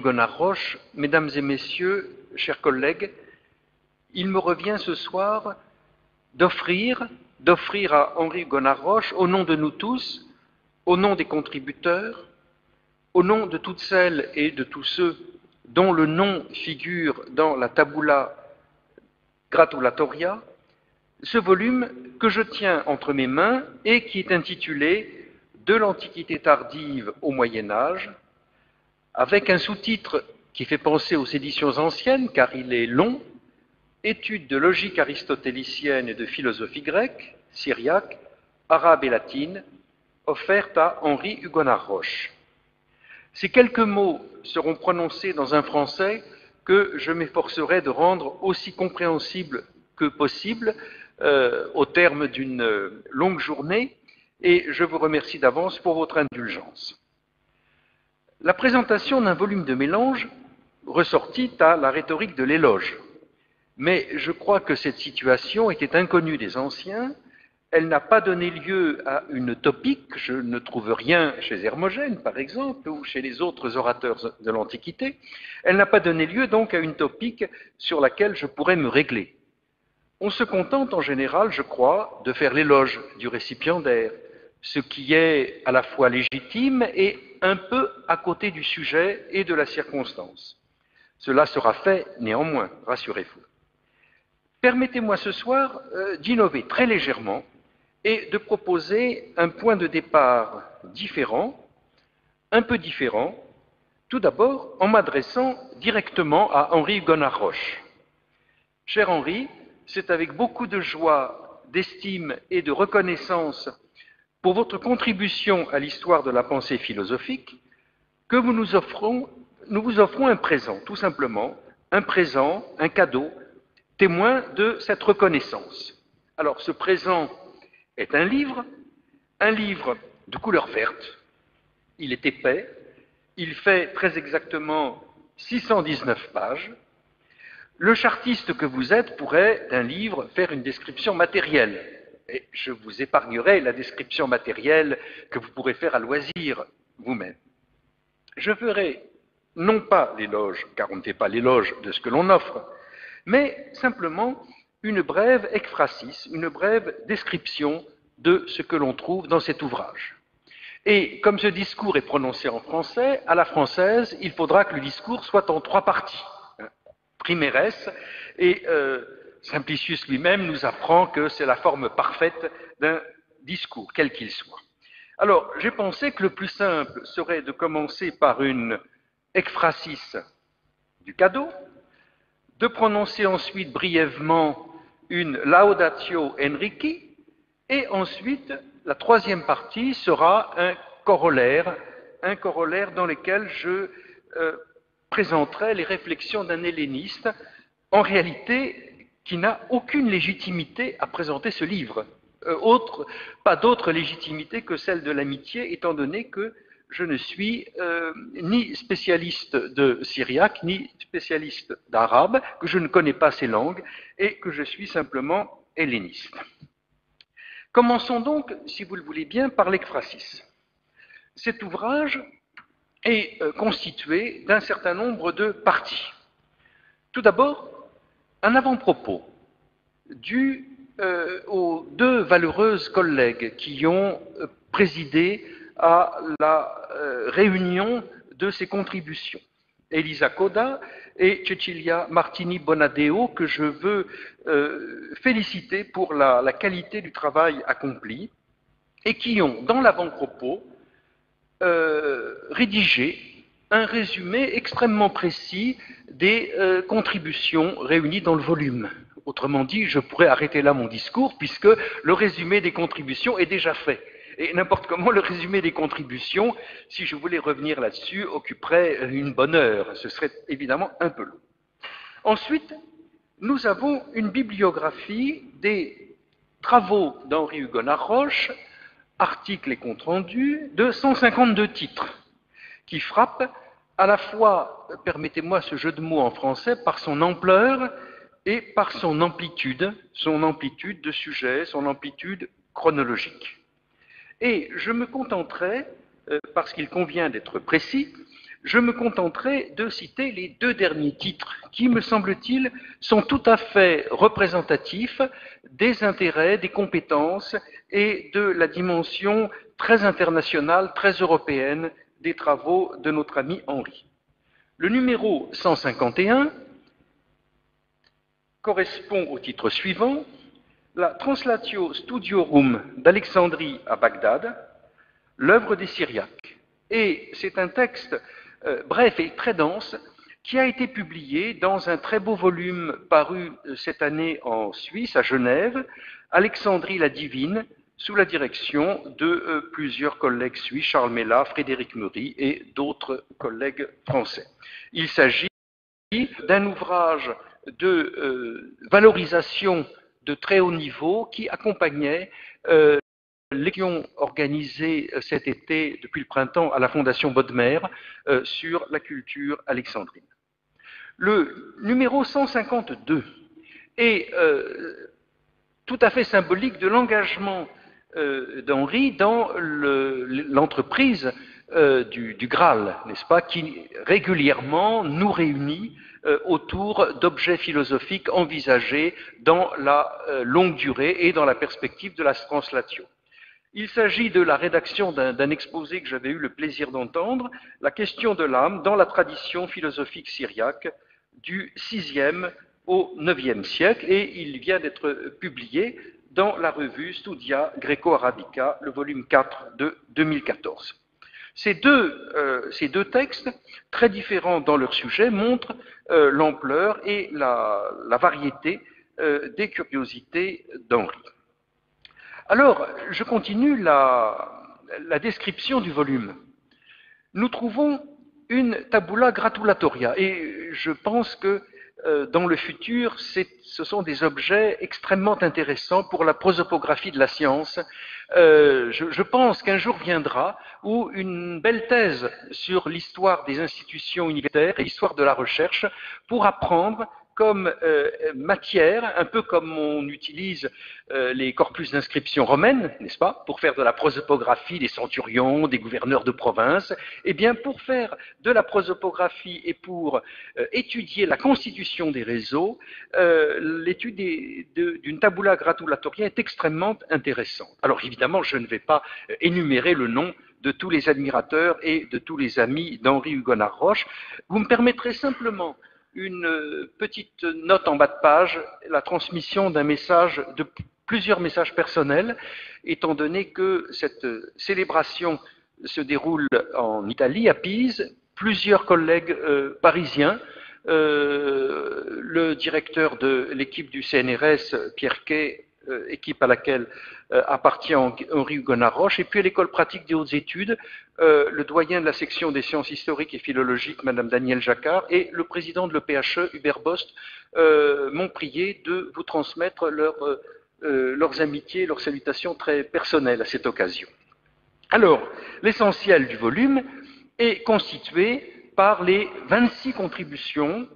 Hugonard Roche, mesdames et messieurs, chers collègues, il me revient ce soir d'offrir à Henri Hugonard Roche, au nom de nous tous, au nom des contributeurs, au nom de toutes celles et de tous ceux dont le nom figure dans la tabula gratulatoria, ce volume que je tiens entre mes mains et qui est intitulé « De l'Antiquité tardive au Moyen Âge », avec un sous-titre qui fait penser aux éditions anciennes, car il est long, « Études de logique aristotélicienne et de philosophie grecque, syriaque, arabe et latine », offerte à Henri Hugonard Roche. Ces quelques mots seront prononcés dans un français que je m'efforcerai de rendre aussi compréhensible que possible au terme d'une longue journée, et je vous remercie d'avance pour votre indulgence. La présentation d'un volume de mélange ressortit à la rhétorique de l'éloge, mais je crois que cette situation était inconnue des anciens. Elle n'a pas donné lieu à une topique, je ne trouve rien chez Hermogène, par exemple, ou chez les autres orateurs de l'Antiquité. Elle n'a pas donné lieu donc à une topique sur laquelle je pourrais me régler. On se contente en général, je crois, de faire l'éloge du récipiendaire, ce qui est à la fois légitime et un peu à côté du sujet et de la circonstance. Cela sera fait néanmoins, rassurez-vous. Permettez-moi ce soir d'innover très légèrement et de proposer un point de départ différent, un peu différent, tout d'abord en m'adressant directement à Henri Hugonard Roche. Cher Henri, c'est avec beaucoup de joie, d'estime et de reconnaissance pour votre contribution à l'histoire de la pensée philosophique que nous vous offrons un présent, tout simplement, un présent, un cadeau, témoin de cette reconnaissance. Alors, ce présent est un livre de couleur verte, il est épais, il fait très exactement 619 pages. Le chartiste que vous êtes pourrait d'un livre faire une description matérielle, et je vous épargnerai la description matérielle que vous pourrez faire à loisir vous-même. Je ferai non pas l'éloge, car on ne fait pas l'éloge de ce que l'on offre, mais simplement une brève ekphrasis, une brève description de ce que l'on trouve dans cet ouvrage. Et comme ce discours est prononcé en français, à la française, il faudra que le discours soit en 3 parties. Primeres, et Simplicius lui-même nous apprend que c'est la forme parfaite d'un discours, quel qu'il soit. Alors, j'ai pensé que le plus simple serait de commencer par une ekphrasis du cadeau, de prononcer ensuite brièvement une laudatio Henrici, et ensuite, la 3e partie sera un corollaire dans lequel je présenterai les réflexions d'un helléniste, en réalité, qui n'a aucune légitimité à présenter ce livre. Pas d'autre légitimité que celle de l'amitié, étant donné que je ne suis ni spécialiste de syriaque, ni spécialiste d'arabe, que je ne connais pas ces langues, et que je suis simplement helléniste. Commençons donc, si vous le voulez bien, par l'ekphrasis. Cet ouvrage est constitué d'un certain nombre de parties. Tout d'abord, un avant-propos dû aux 2 valeureuses collègues qui ont présidé à la réunion de ces contributions. Elisa Coda et Cecilia Martini Bonadeo, que je veux féliciter pour la qualité du travail accompli, et qui ont, dans l'avant-propos, rédigé un résumé extrêmement précis des contributions réunies dans le volume. Autrement dit, je pourrais arrêter là mon discours, puisque le résumé des contributions est déjà fait. Et n'importe comment, le résumé des contributions, si je voulais revenir là-dessus, occuperait une bonne heure. Ce serait évidemment un peu long. Ensuite, nous avons une bibliographie des travaux d'Henri Hugonard Roche, articles et comptes rendus, de 152 titres, qui frappent à la fois, permettez-moi ce jeu de mots en français, par son ampleur et par son amplitude de sujet, son amplitude chronologique. Et je me contenterai, parce qu'il convient d'être précis, Je me contenterai de citer les deux derniers titres qui, me semble-t-il, sont tout à fait représentatifs des intérêts, des compétences et de la dimension très internationale, très européenne des travaux de notre ami Henri. Le numéro 151 correspond au titre suivant, la Translatio Studiorum d'Alexandrie à Bagdad, l'œuvre des Syriaques. Et c'est un texte bref et très dense qui a été publié dans un très beau volume paru cette année en Suisse, à Genève, Alexandrie la Divine, sous la direction de plusieurs collègues suisses, Charles Mella, Frédéric Mery et d'autres collègues français. Il s'agit d'un ouvrage de valorisation de très haut niveau qui accompagnait l'élection organisée cet été, depuis le printemps, à la Fondation Bodmer sur la culture alexandrine. Le numéro 152 est tout à fait symbolique de l'engagement d'Henri dans l'entreprise du Graal, n'est-ce pas, qui régulièrement nous réunit autour d'objets philosophiques envisagés dans la longue durée et dans la perspective de la translatio. Il s'agit de la rédaction d'un exposé que j'avais eu le plaisir d'entendre, la question de l'âme dans la tradition philosophique syriaque du VIe au IXe siècle, et il vient d'être publié dans la revue Studia Greco-Arabica, le volume 4 de 2014. Ces deux textes, très différents dans leur sujet, montrent l'ampleur et la variété des curiosités d'Henri. Alors, je continue la description du volume. Nous trouvons une tabula gratulatoria, et je pense que dans le futur, ce sont des objets extrêmement intéressants pour la prosopographie de la science. Je pense qu'un jour viendra où une belle thèse sur l'histoire des institutions universitaires et l'histoire de la recherche pourra prendre comme matière, un peu comme on utilise les corpus d'inscription romaines, n'est-ce pas, pour faire de la prosopographie des centurions, des gouverneurs de province, eh bien pour faire de la prosopographie et pour étudier la constitution des réseaux, l'étude d'une tabula gratulatoria est extrêmement intéressante. Alors évidemment, je ne vais pas énumérer le nom de tous les admirateurs et de tous les amis d'Henri Hugonard Roche. Vous me permettrez simplement une petite note en bas de page, la transmission d'un message, de plusieurs messages personnels, étant donné que cette célébration se déroule en Italie, à Pise, plusieurs collègues parisiens, le directeur de l'équipe du CNRS, Pierre Quay, équipe à laquelle appartient Henri Hugonard Roche, et puis à l'école pratique des hautes études, le doyen de la section des sciences historiques et philologiques, Madame Danielle Jacquard, et le président de l'EPHE, Hubert Bost, m'ont prié de vous transmettre leurs amitiés, leurs salutations très personnelles à cette occasion. Alors, l'essentiel du volume est constitué par les 26 contributions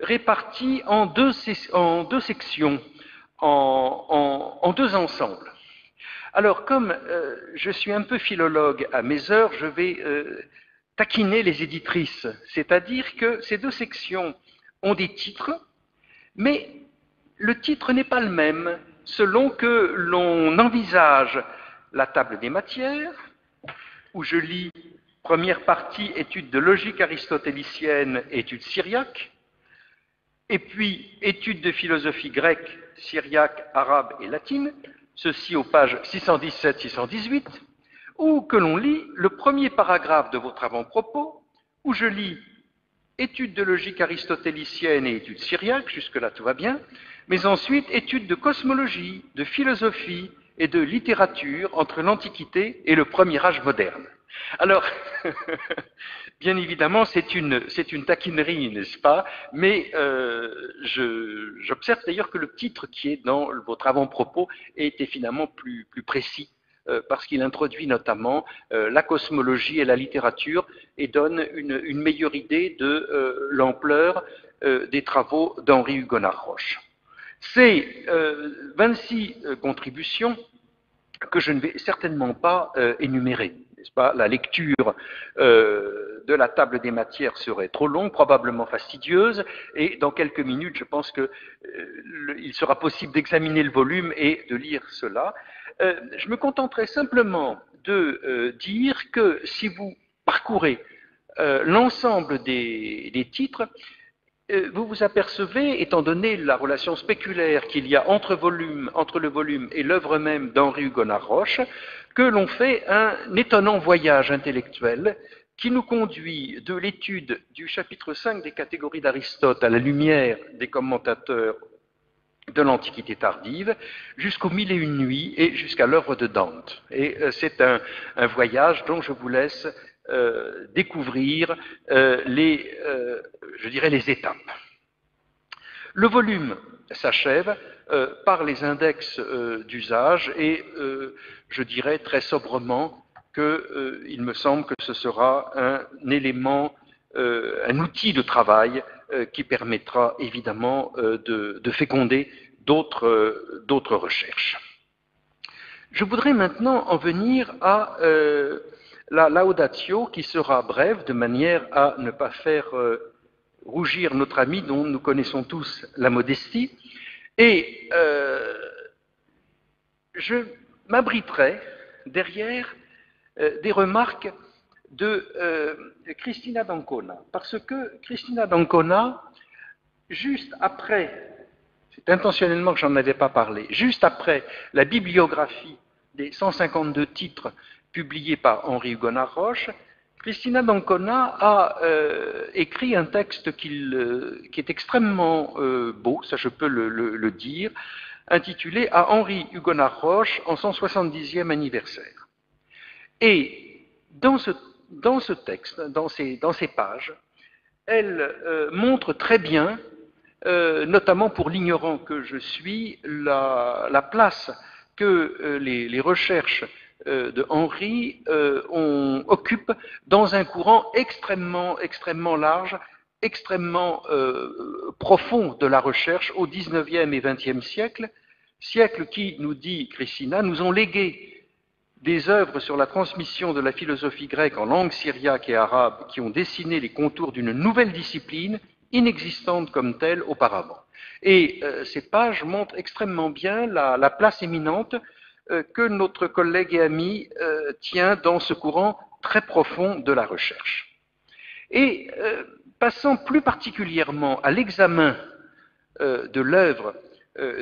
réparties en deux sections, en deux ensembles. Alors, comme je suis un peu philologue à mes heures, je vais taquiner les éditrices, c'est-à-dire que ces deux sections ont des titres, mais le titre n'est pas le même selon que l'on envisage la table des matières, où je lis première partie, étude de logique aristotélicienne, étude syriaque, et puis étude de philosophie grecque, syriaque, arabe et latine, ceci aux pages 617-618, ou que l'on lit le premier paragraphe de votre avant-propos, où je lis étude de logique aristotélicienne et étude syriaque, jusque-là tout va bien, mais ensuite étude de cosmologie, de philosophie et de littérature entre l'Antiquité et le premier âge moderne. Alors, bien évidemment, c'est une taquinerie, n'est-ce pas? Mais j'observe d'ailleurs que le titre qui est dans votre avant-propos est finalement plus précis, parce qu'il introduit notamment la cosmologie et la littérature et donne une meilleure idée de l'ampleur des travaux d'Henri Hugonard Roche. Ces 26 contributions que je ne vais certainement pas énumérer. n'est-ce pas? La lecture de la table des matières serait trop longue, probablement fastidieuse, et dans quelques minutes, je pense qu'il sera possible d'examiner le volume et de lire cela. Je me contenterai simplement de dire que si vous parcourez l'ensemble des titres, vous vous apercevez, étant donné la relation spéculaire qu'il y a entre le volume et l'œuvre même d'Henri Hugonard-Roche, que l'on fait un étonnant voyage intellectuel qui nous conduit de l'étude du chapitre 5 des catégories d'Aristote à la lumière des commentateurs de l'Antiquité tardive, jusqu'aux Mille et une nuits et jusqu'à l'œuvre de Dante. Et c'est un voyage dont je vous laisse découvrir les étapes. Le volume s'achève par les index d'usage et je dirais très sobrement qu'il me semble que ce sera un élément, un outil de travail qui permettra évidemment de féconder d'autres recherches. Je voudrais maintenant en venir à la laudatio qui sera brève de manière à ne pas faire rougir notre ami dont nous connaissons tous la modestie. Et je m'abriterai derrière des remarques de Cristina d'Ancona, parce que Cristina d'Ancona, juste après, c'est intentionnellement que j'en avais pas parlé, juste après la bibliographie des 152 titres publiés par Henri Hugonard-Roche, Cristina d'Ancona a écrit un texte qui est extrêmement beau, ça je peux le dire, intitulé « À Henri Hugonard-Roche en son 70e anniversaire ». Et dans ce texte, dans ces pages, elle montre très bien, notamment pour l'ignorant que je suis, la place que les recherches de Henri occupent dans un courant extrêmement large, extrêmement profond de la recherche au XIXe et XXe siècle, siècle qui, nous dit Cristina, nous ont légué des œuvres sur la transmission de la philosophie grecque en langue syriaque et arabe qui ont dessiné les contours d'une nouvelle discipline inexistante comme telle auparavant. Et ces pages montrent extrêmement bien la place éminente que notre collègue et ami tient dans ce courant très profond de la recherche. Et passant plus particulièrement à l'examen de l'œuvre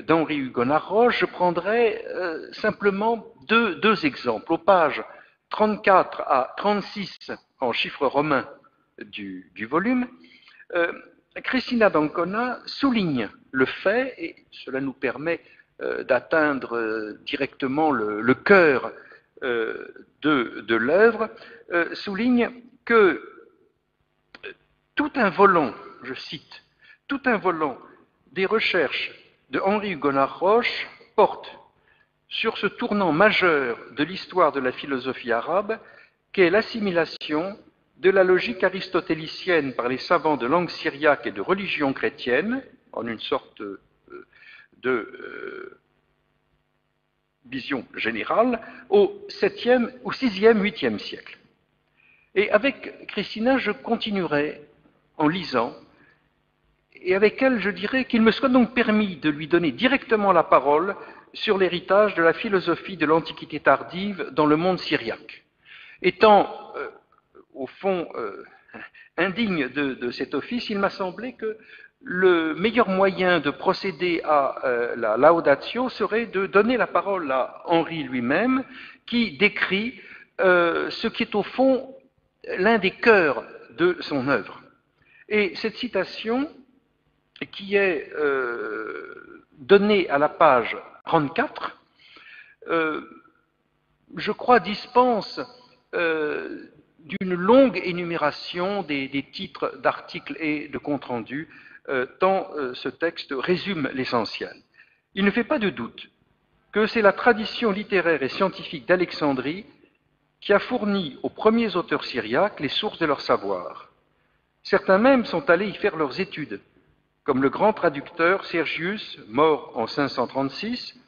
d'Henri Hugonard-Roche, je prendrai simplement deux exemples. Aux pages 34 à 36 en chiffres romains du volume, Cristina d'Ancona souligne le fait, et cela nous permet d'atteindre directement le cœur de l'œuvre, souligne que tout un volant, je cite, tout un volant des recherches de Henri Hugonard-Roche porte sur ce tournant majeur de l'histoire de la philosophie arabe qu'est l'assimilation de la logique aristotélicienne par les savants de langue syriaque et de religion chrétienne, en une sorte de vision générale, au 6e, 8e siècle. Et avec Cristina, je continuerai en lisant, et avec elle, je dirais qu'il me soit donc permis de lui donner directement la parole sur l'héritage de la philosophie de l'Antiquité tardive dans le monde syriaque. Étant, au fond, indigne de cet office, il m'a semblé que le meilleur moyen de procéder à la laudatio serait de donner la parole à Henri lui-même, qui décrit ce qui est au fond l'un des cœurs de son œuvre. Et cette citation, qui est donnée à la page 34, je crois dispense d'une longue énumération des titres d'articles et de comptes rendus, tant ce texte résume l'essentiel. Il ne fait pas de doute que c'est la tradition littéraire et scientifique d'Alexandrie qui a fourni aux premiers auteurs syriaques les sources de leur savoir. Certains même sont allés y faire leurs études, comme le grand traducteur Sergius, mort en 536,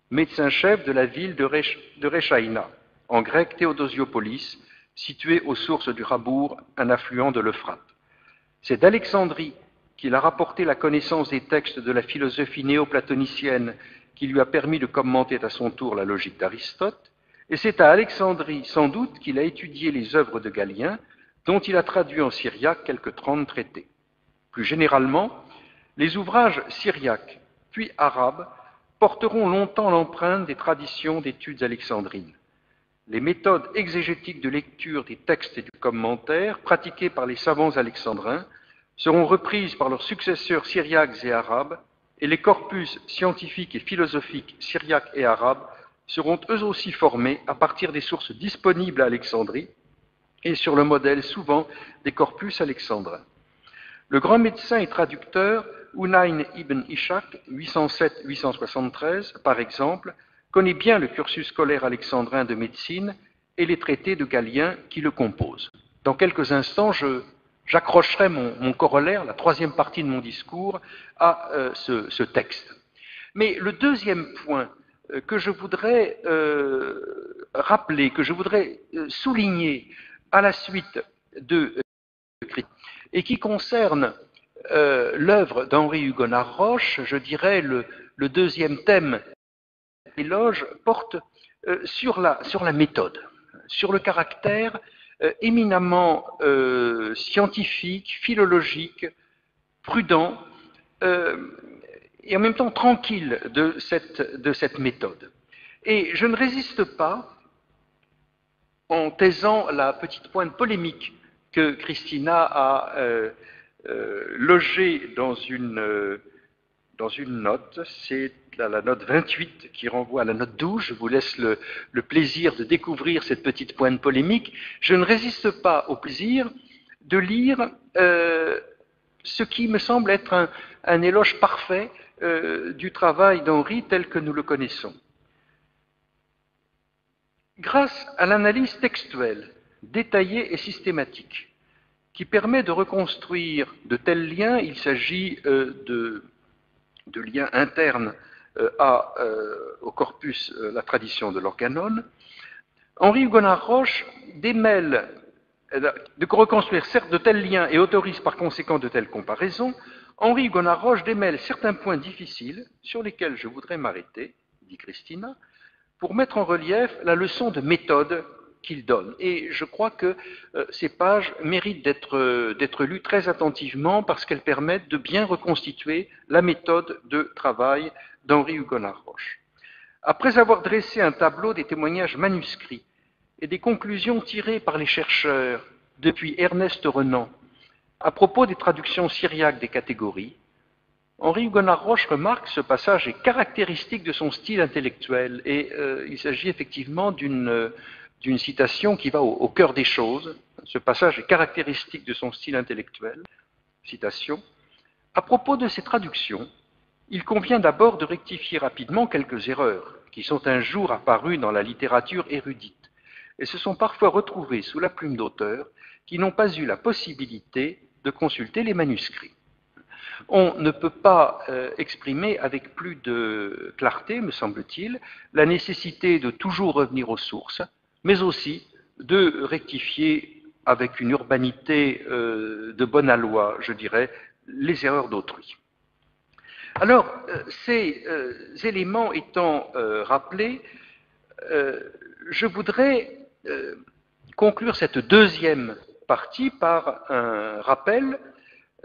médecin-chef de la ville de Rechaïna, en grec Théodosiopolis, située aux sources du Rabour, un affluent de l'Euphrate. C'est d'Alexandrie qu'il a rapporté la connaissance des textes de la philosophie néoplatonicienne qui lui a permis de commenter à son tour la logique d'Aristote, et c'est à Alexandrie, sans doute, qu'il a étudié les œuvres de Galien, dont il a traduit en syriaque quelques 30 traités. Plus généralement, les ouvrages syriaques, puis arabes, porteront longtemps l'empreinte des traditions d'études alexandrines. Les méthodes exégétiques de lecture des textes et du commentaire, pratiquées par les savants alexandrins, seront reprises par leurs successeurs syriaques et arabes, et les corpus scientifiques et philosophiques syriaques et arabes seront eux aussi formés à partir des sources disponibles à Alexandrie et sur le modèle souvent des corpus alexandrins. Le grand médecin et traducteur Hunayn ibn Ishaq, 807-873, par exemple, connaît bien le cursus scolaire alexandrin de médecine et les traités de Galien qui le composent. Dans quelques instants, j'accrocherai mon corollaire, la troisième partie de mon discours, à ce texte. Mais le deuxième point que je voudrais rappeler, que je voudrais souligner à la suite de et qui concerne l'œuvre d'Henri Hugonard Roche, je dirais le deuxième thème de l'éloge porte sur la méthode, sur le caractère éminemment scientifique, philologique, prudent et en même temps tranquille de cette méthode. Et je ne résiste pas, en taisant la petite pointe polémique que Christina a logée dans une note, c'est la note 28 qui renvoie à la note 12, je vous laisse le plaisir de découvrir cette petite pointe polémique. Je ne résiste pas au plaisir de lire ce qui me semble être un éloge parfait du travail d'Henri tel que nous le connaissons. Grâce à l'analyse textuelle, détaillée et systématique, qui permet de reconstruire de tels liens, il s'agit de liens internes au corpus, la tradition de l'organon, Henri Hugonard Roche démêle, de reconstruire certes de tels liens et autorise par conséquent de telles comparaisons, Henri Hugonard Roche démêle certains points difficiles sur lesquels je voudrais m'arrêter, dit Christina, pour mettre en relief la leçon de méthode qu'il donne. Et je crois que ces pages méritent d'être lues très attentivement parce qu'elles permettent de bien reconstituer la méthode de travail d'Henri Hugonard Roche. Après avoir dressé un tableau des témoignages manuscrits et des conclusions tirées par les chercheurs depuis Ernest Renan à propos des traductions syriaques des catégories, Henri Hugonard Roche remarque que ce passage est caractéristique de son style intellectuel et il s'agit effectivement d'une citation qui va au cœur des choses. Ce passage est caractéristique de son style intellectuel. Citation. À propos de ces traductions, il convient d'abord de rectifier rapidement quelques erreurs qui sont un jour apparues dans la littérature érudite et se sont parfois retrouvées sous la plume d'auteurs qui n'ont pas eu la possibilité de consulter les manuscrits. On ne peut pas exprimer avec plus de clarté, me semble-t-il, la nécessité de toujours revenir aux sources, mais aussi de rectifier avec une urbanité de bonne aloi, je dirais, les erreurs d'autrui. Alors, ces éléments étant rappelés, je voudrais conclure cette deuxième partie par un rappel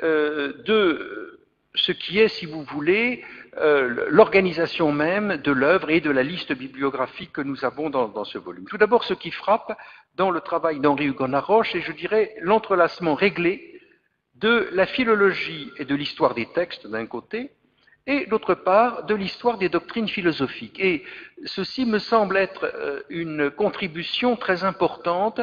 de ce qui est, si vous voulez, l'organisation même de l'œuvre et de la liste bibliographique que nous avons dans ce volume. Tout d'abord, ce qui frappe dans le travail d'Henri Hugonard Roche, et je dirais l'entrelacement réglé de la philologie et de l'histoire des textes d'un côté, et d'autre part de l'histoire des doctrines philosophiques. Et ceci me semble être une contribution très importante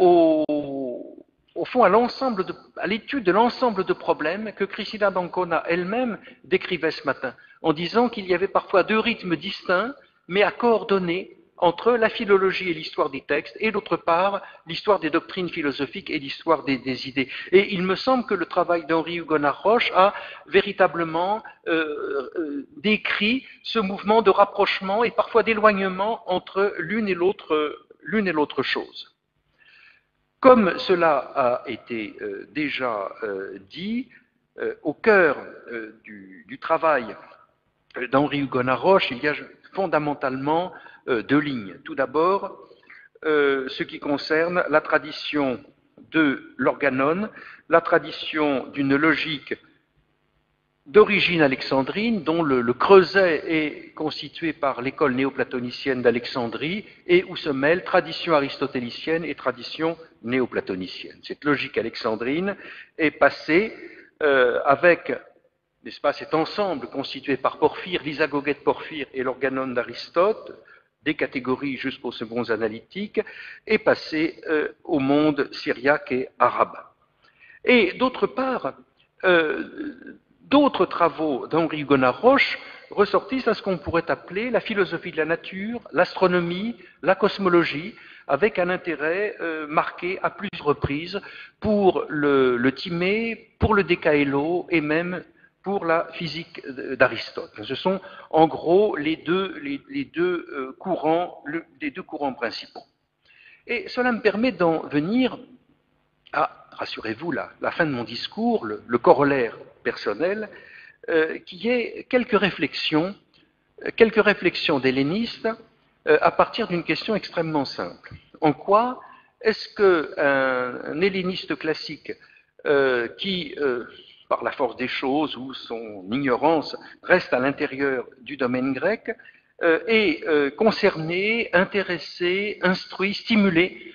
au fond, à l'étude de l'ensemble de problèmes que Christina d'Ancona elle-même décrivait ce matin, en disant qu'il y avait parfois deux rythmes distincts, mais à coordonner entre la philologie et l'histoire des textes, et d'autre part, l'histoire des doctrines philosophiques et l'histoire des idées. Et il me semble que le travail d'Henri Hugonard Roche a véritablement décrit ce mouvement de rapprochement et parfois d'éloignement entre l'une et l'autre chose. Comme cela a été déjà dit, au cœur du travail d'Henri Hugonard Roche, il y a fondamentalement deux lignes. Tout d'abord, ce qui concerne la tradition de l'organon, la tradition d'une logique d'origine alexandrine, dont le creuset est constitué par l'école néoplatonicienne d'Alexandrie et où se mêlent tradition aristotélicienne et tradition néoplatonicienne. Cette logique alexandrine est passée avec, n'est-ce pas, cet ensemble constitué par Porphyre, l'isagogée de Porphyre et l'organon d'Aristote, des catégories jusqu'aux seconds analytiques, est passée au monde syriaque et arabe. Et d'autre part, d'autres travaux d'Henri Hugonard Roche ressortissent à ce qu'on pourrait appeler la philosophie de la nature, l'astronomie, la cosmologie, avec un intérêt marqué à plusieurs reprises pour le Timée, pour le Décaélo et même pour la physique d'Aristote. Ce sont en gros les deux courants principaux. Et cela me permet d'en venir à, rassurez-vous, la fin de mon discours, le corollaire personnel, qui est quelques réflexions d'hellénistes à partir d'une question extrêmement simple. En quoi est-ce qu'un helléniste classique qui, par la force des choses ou son ignorance, reste à l'intérieur du domaine grec, est concerné, intéressé, instruit, stimulé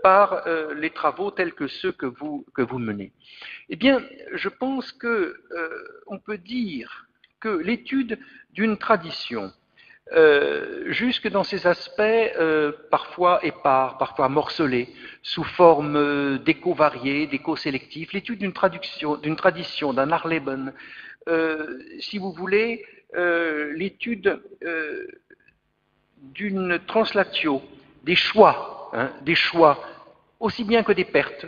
par les travaux tels que ceux que vous menez? Eh bien, je pense qu'on peut dire que l'étude d'une tradition, jusque dans ses aspects parfois épars, parfois morcelés, sous forme d'échos variés, d'échos sélectifs, l'étude d'une tradition, d'un Arleben, si vous voulez, l'étude d'une translatio, des choix, aussi bien que des pertes,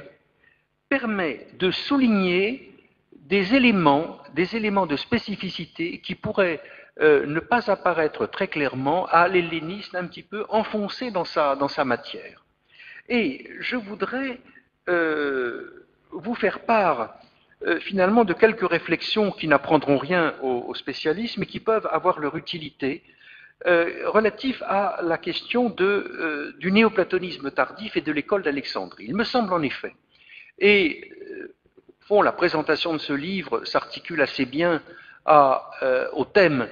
permet de souligner des éléments de spécificité qui pourraient ne pas apparaître très clairement à l'helléniste un petit peu enfoncé dans sa matière. Et je voudrais vous faire part finalement de quelques réflexions qui n'apprendront rien aux spécialistes, mais qui peuvent avoir leur utilité relatif à la question du néoplatonisme tardif et de l'école d'Alexandrie. Il me semble en effet, et la présentation de ce livre s'articule assez bien au thème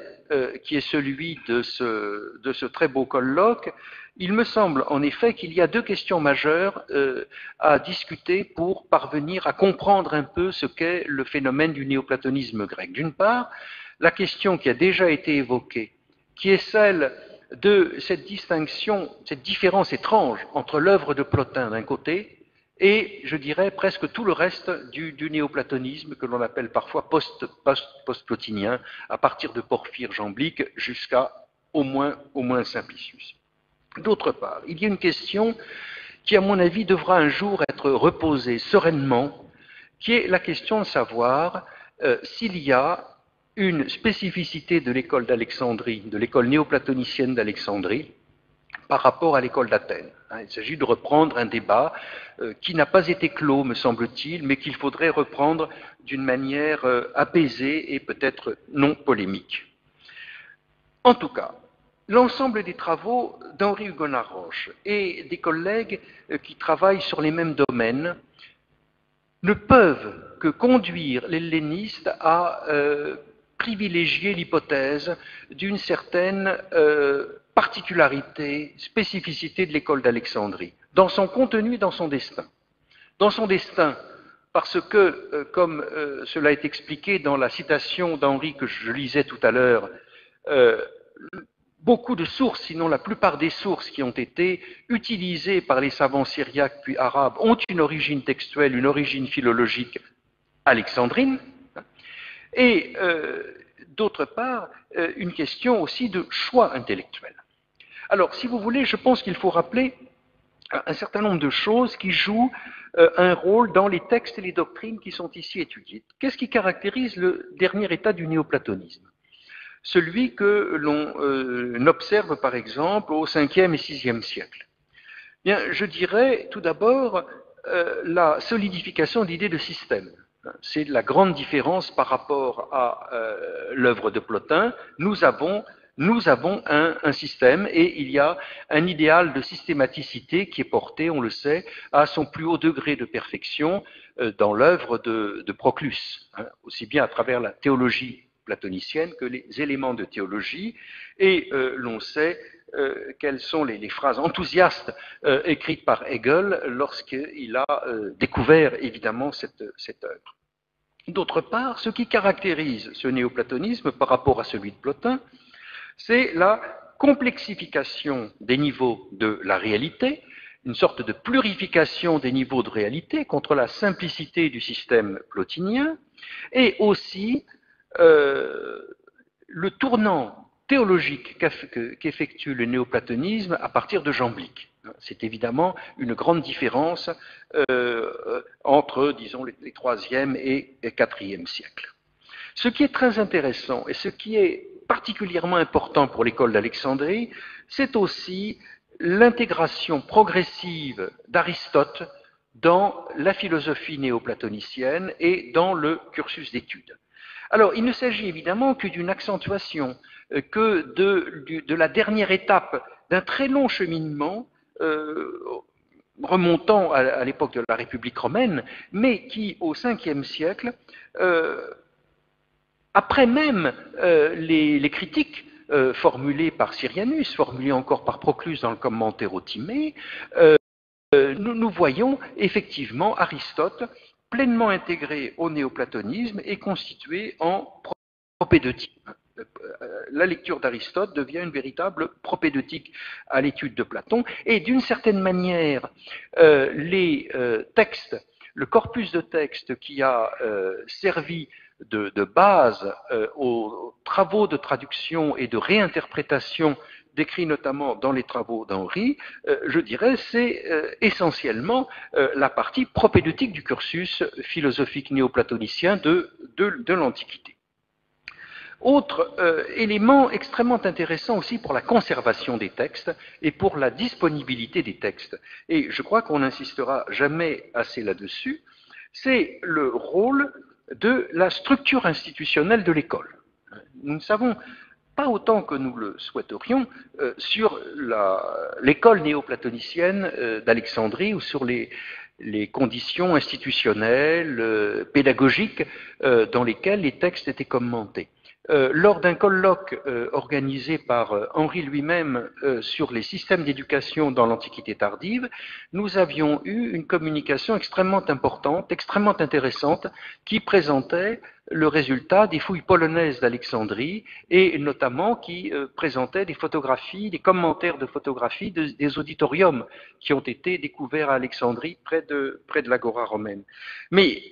qui est celui de ce très beau colloque. Il me semble en effet qu'il y a deux questions majeures à discuter pour parvenir à comprendre un peu ce qu'est le phénomène du néoplatonisme grec. D'une part, la question qui a déjà été évoquée, qui est celle de cette distinction, cette différence étrange entre l'œuvre de Plotin d'un côté et, je dirais, presque tout le reste du néoplatonisme que l'on appelle parfois post-plotinien, à partir de Porphyre Jamblique jusqu'à au moins Simplicius. D'autre part, il y a une question qui, à mon avis, devra un jour être reposée sereinement, qui est la question de savoir s'il y a une spécificité de l'école d'Alexandrie, de l'école néoplatonicienne d'Alexandrie, par rapport à l'école d'Athènes. Il s'agit de reprendre un débat qui n'a pas été clos, me semble-t-il, mais qu'il faudrait reprendre d'une manière apaisée et peut-être non polémique. En tout cas, l'ensemble des travaux d'Henri Hugonard Roche et des collègues qui travaillent sur les mêmes domaines ne peuvent que conduire l'helléniste à privilégier l'hypothèse d'une certaine particularité, spécificité de l'école d'Alexandrie, dans son contenu et dans son destin. Dans son destin, parce que, comme cela est expliqué dans la citation d'Henri que je lisais tout à l'heure, beaucoup de sources, sinon la plupart des sources qui ont été utilisées par les savants syriaques puis arabes ont une origine textuelle, une origine philologique alexandrine, et d'autre part, une question aussi de choix intellectuel. Alors, si vous voulez, je pense qu'il faut rappeler un certain nombre de choses qui jouent un rôle dans les textes et les doctrines qui sont ici étudiés. Qu'est-ce qui caractérise le dernier état du néoplatonisme? Celui que l'on observe par exemple au 5e et 6e siècle. Bien, je dirais tout d'abord la solidification de l'idée de système. C'est la grande différence par rapport à l'œuvre de Plotin. Nous avons un système et il y a un idéal de systématicité qui est porté, on le sait, à son plus haut degré de perfection dans l'œuvre de Proclus, aussi bien à travers la théologie platonicienne que les éléments de théologie. Et l'on sait quelles sont les phrases enthousiastes écrites par Hegel lorsqu'il a découvert évidemment cette œuvre. D'autre part, ce qui caractérise ce néoplatonisme par rapport à celui de Plotin, c'est la complexification des niveaux de la réalité, une sorte de plurification des niveaux de réalité contre la simplicité du système plotinien, et aussi le tournant théologique qu'effectue le néoplatonisme à partir de Jamblique. C'est évidemment une grande différence entre, disons, les 3e et 4e siècles. Ce qui est très intéressant et ce qui est particulièrement important pour l'école d'Alexandrie, c'est aussi l'intégration progressive d'Aristote dans la philosophie néoplatonicienne et dans le cursus d'études. Alors, il ne s'agit évidemment que d'une accentuation, que de la dernière étape d'un très long cheminement remontant à l'époque de la République romaine, mais qui, au 5e siècle, après même les critiques formulées par Syrianus, formulées encore par Proclus dans le commentaire au Timée, nous voyons effectivement Aristote pleinement intégré au néoplatonisme et constitué en propédeutique. La lecture d'Aristote devient une véritable propédeutique à l'étude de Platon, et d'une certaine manière, les textes, le corpus de textes qui a servi de base aux travaux de traduction et de réinterprétation décrits notamment dans les travaux d'Henri, je dirais, c'est essentiellement la partie propédeutique du cursus philosophique néoplatonicien de l'Antiquité. Autre élément extrêmement intéressant aussi pour la conservation des textes et pour la disponibilité des textes, et je crois qu'on n'insistera jamais assez là-dessus, c'est le rôle de la structure institutionnelle de l'école. Nous ne savons pas autant que nous le souhaiterions sur l'école néoplatonicienne d'Alexandrie ou sur les conditions institutionnelles, pédagogiques dans lesquelles les textes étaient commentés. Lors d'un colloque organisé par Henri lui-même sur les systèmes d'éducation dans l'Antiquité tardive, nous avions eu une communication extrêmement importante, extrêmement intéressante, qui présentait le résultat des fouilles polonaises d'Alexandrie et notamment qui présentait des photographies, des commentaires de photographies des auditoriums qui ont été découverts à Alexandrie près de l'agora romaine. Mais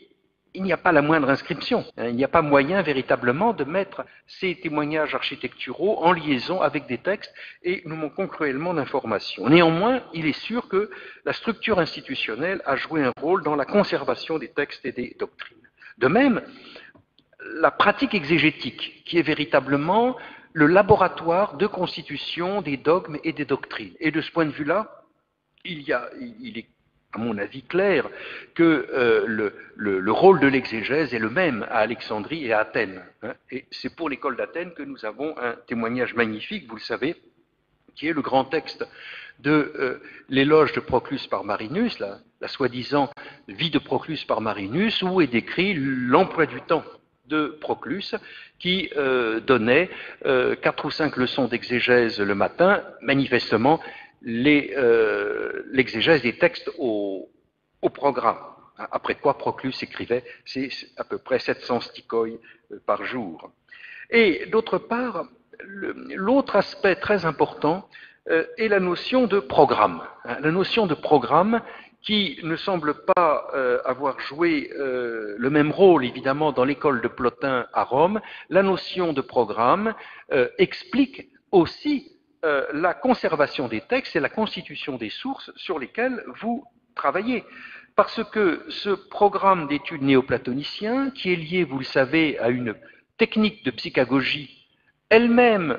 il n'y a pas la moindre inscription, il n'y a pas moyen véritablement de mettre ces témoignages architecturaux en liaison avec des textes et nous manquons cruellement d'informations. Néanmoins, il est sûr que la structure institutionnelle a joué un rôle dans la conservation des textes et des doctrines. De même, la pratique exégétique, qui est véritablement le laboratoire de constitution des dogmes et des doctrines. Et de ce point de vue-là, il est à mon avis clair que le rôle de l'exégèse est le même à Alexandrie et à Athènes. Et c'est pour l'école d'Athènes que nous avons un témoignage magnifique, vous le savez, qui est le grand texte de l'éloge de Proclus par Marinus, la soi-disant vie de Proclus par Marinus, où est décrit l'emploi du temps de Proclus, qui donnait 4 ou 5 leçons d'exégèse le matin, manifestement l'exégèse des textes au programme. Après quoi Proclus écrivait, c'est à peu près 700 stikoi par jour. Et d'autre part, l'autre aspect très important est la notion de programme. La notion de programme qui ne semble pas avoir joué le même rôle, évidemment, dans l'école de Plotin à Rome. La notion de programme explique aussi la conservation des textes et la constitution des sources sur lesquelles vous travaillez. Parce que ce programme d'études néoplatonicien, qui est lié, vous le savez, à une technique de psychagogie elle-même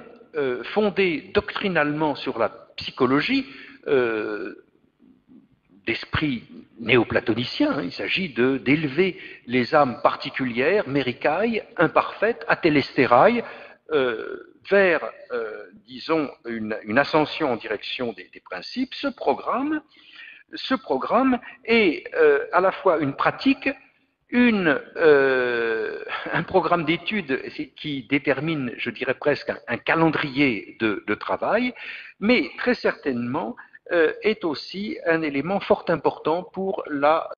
fondée doctrinalement sur la psychologie d'esprit néoplatonicien, il s'agit d'élever les âmes particulières, méricailles, imparfaites, atélestérailles, vers, disons, une ascension en direction des principes. Ce programme est à la fois une pratique, un programme d'études qui détermine, je dirais presque, un calendrier de travail, mais très certainement est aussi un élément fort important pour la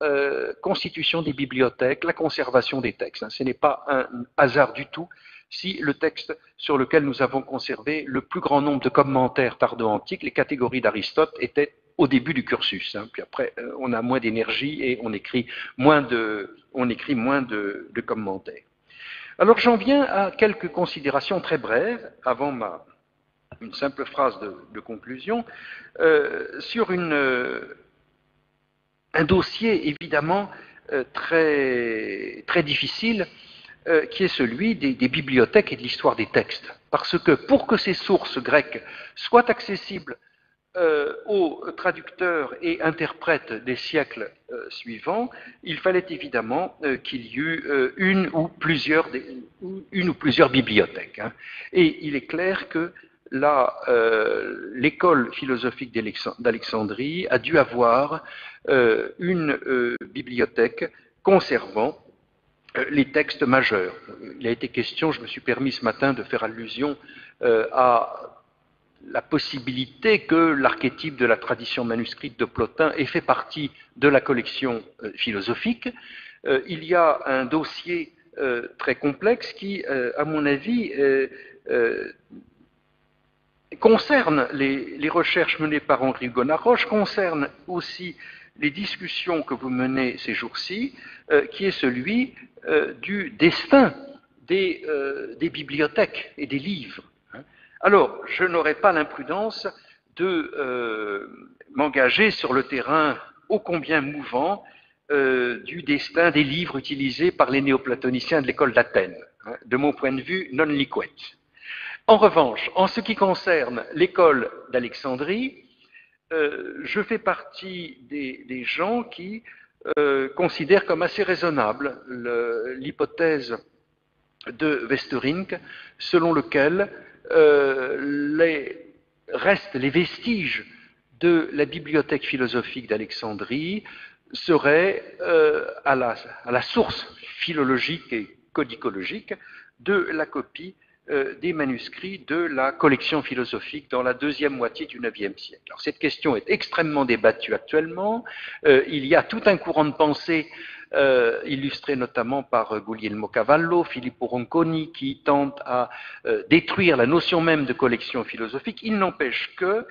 constitution des bibliothèques, la conservation des textes. Ce n'est pas un hasard du tout si le texte sur lequel nous avons conservé le plus grand nombre de commentaires tardo-antiques, les catégories d'Aristote, étaient au début du cursus. Puis après, on a moins d'énergie et on écrit moins de commentaires. Alors j'en viens à quelques considérations très brèves, avant une simple phrase de conclusion, sur un dossier évidemment très, très difficile, qui est celui des bibliothèques et de l'histoire des textes. Parce que pour que ces sources grecques soient accessibles aux traducteurs et interprètes des siècles suivants, il fallait évidemment qu'il y eût une ou plusieurs bibliothèques. Et il est clair que l'école philosophique d'Alexandrie a dû avoir une bibliothèque conservant les textes majeurs. Il a été question, je me suis permis ce matin de faire allusion à la possibilité que l'archétype de la tradition manuscrite de Plotin ait fait partie de la collection philosophique. Il y a un dossier très complexe qui, à mon avis, concerne les recherches menées par Henri Gonaroche, concerne aussi les discussions que vous menez ces jours-ci, qui est celui du destin des bibliothèques et des livres. Alors, je n'aurai pas l'imprudence de m'engager sur le terrain ô combien mouvant du destin des livres utilisés par les néoplatoniciens de l'école d'Athènes, de mon point de vue non liquet. En revanche, en ce qui concerne l'école d'Alexandrie, je fais partie des gens qui considèrent comme assez raisonnable l'hypothèse de Westerink, selon lequel les vestiges de la bibliothèque philosophique d'Alexandrie seraient à la source philologique et codicologique de la copie des manuscrits de la collection philosophique dans la deuxième moitié du IXe siècle. Alors, cette question est extrêmement débattue actuellement. Il y a tout un courant de pensée illustré notamment par Guglielmo Cavallo, Filippo Ronconi, qui tente à détruire la notion même de collection philosophique. Il n'empêche que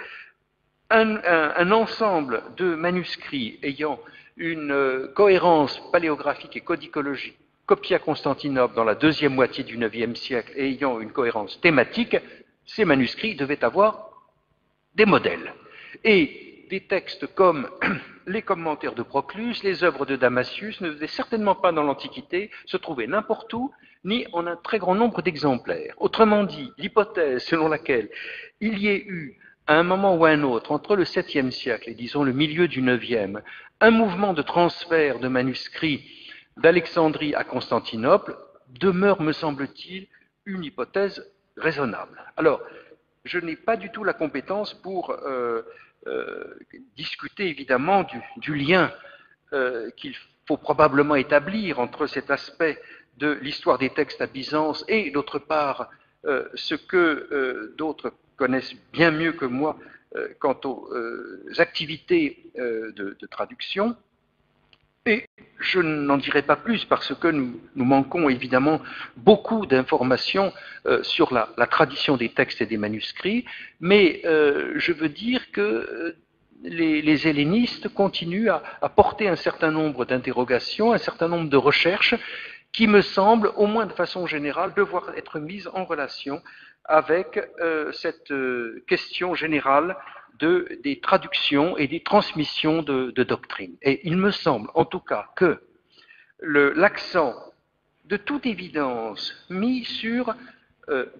un ensemble de manuscrits ayant une cohérence paléographique et codicologique copiés à Constantinople dans la deuxième moitié du IXe siècle et ayant une cohérence thématique, ces manuscrits devaient avoir des modèles. Et des textes comme les commentaires de Proclus, les œuvres de Damasius ne devaient certainement pas dans l'Antiquité se trouver n'importe où, ni en un très grand nombre d'exemplaires. Autrement dit, l'hypothèse selon laquelle il y ait eu, à un moment ou à un autre, entre le 7e siècle et disons le milieu du 9e, un mouvement de transfert de manuscrits d'Alexandrie à Constantinople demeure, me semble-t-il, une hypothèse raisonnable. Alors, je n'ai pas du tout la compétence pour discuter évidemment du lien qu'il faut probablement établir entre cet aspect de l'histoire des textes à Byzance et, d'autre part, ce que d'autres connaissent bien mieux que moi quant aux activités de traduction. Et je n'en dirai pas plus parce que nous manquons évidemment beaucoup d'informations sur la tradition des textes et des manuscrits, mais je veux dire que les hellénistes continuent à porter un certain nombre d'interrogations, un certain nombre de recherches qui me semblent, au moins de façon générale, devoir être mises en relation avec cette question générale des traductions et des transmissions de doctrine. Et il me semble, en tout cas, que l'accent, de toute évidence, mis sur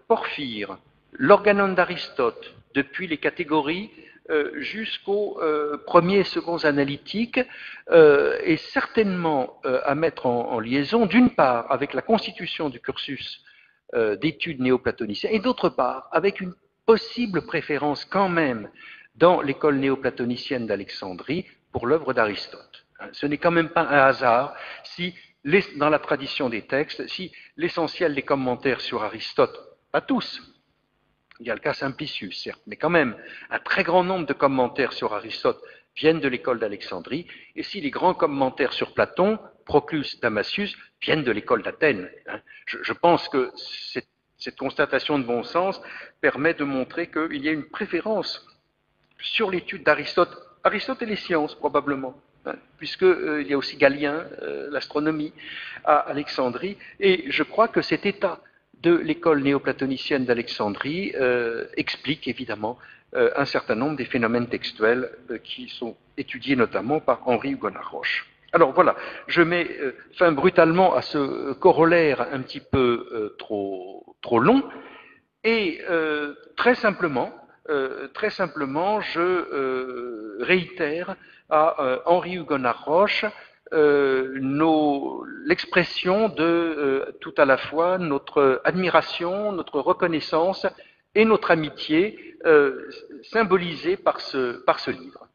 Porphyre, l'organon d'Aristote, depuis les catégories jusqu'aux premiers et seconds analytiques, est certainement à mettre en liaison, d'une part, avec la constitution du cursus d'études néoplatoniciennes, et d'autre part, avec une possible préférence quand même dans l'école néoplatonicienne d'Alexandrie pour l'œuvre d'Aristote. Ce n'est quand même pas un hasard si, dans la tradition des textes, si l'essentiel des commentaires sur Aristote, pas tous, il y a le cas Simplicius, certes, mais quand même, un très grand nombre de commentaires sur Aristote viennent de l'école d'Alexandrie, et si les grands commentaires sur Platon, Proclus, Damascius, viennent de l'école d'Athènes. Je pense que cette constatation de bon sens permet de montrer qu'il y a une préférence sur l'étude d'Aristote, Aristote et les sciences probablement, puisqu'il y a aussi Galien, l'astronomie, à Alexandrie, et je crois que cet état de l'école néoplatonicienne d'Alexandrie explique évidemment un certain nombre des phénomènes textuels qui sont étudiés notamment par Henri Hugonard-Roche. Alors voilà, je mets fin brutalement à ce corollaire un petit peu trop long, et très simplement, je réitère à Henri Hugonard-Roche l'expression de tout à la fois notre admiration, notre reconnaissance et notre amitié symbolisée par ce livre.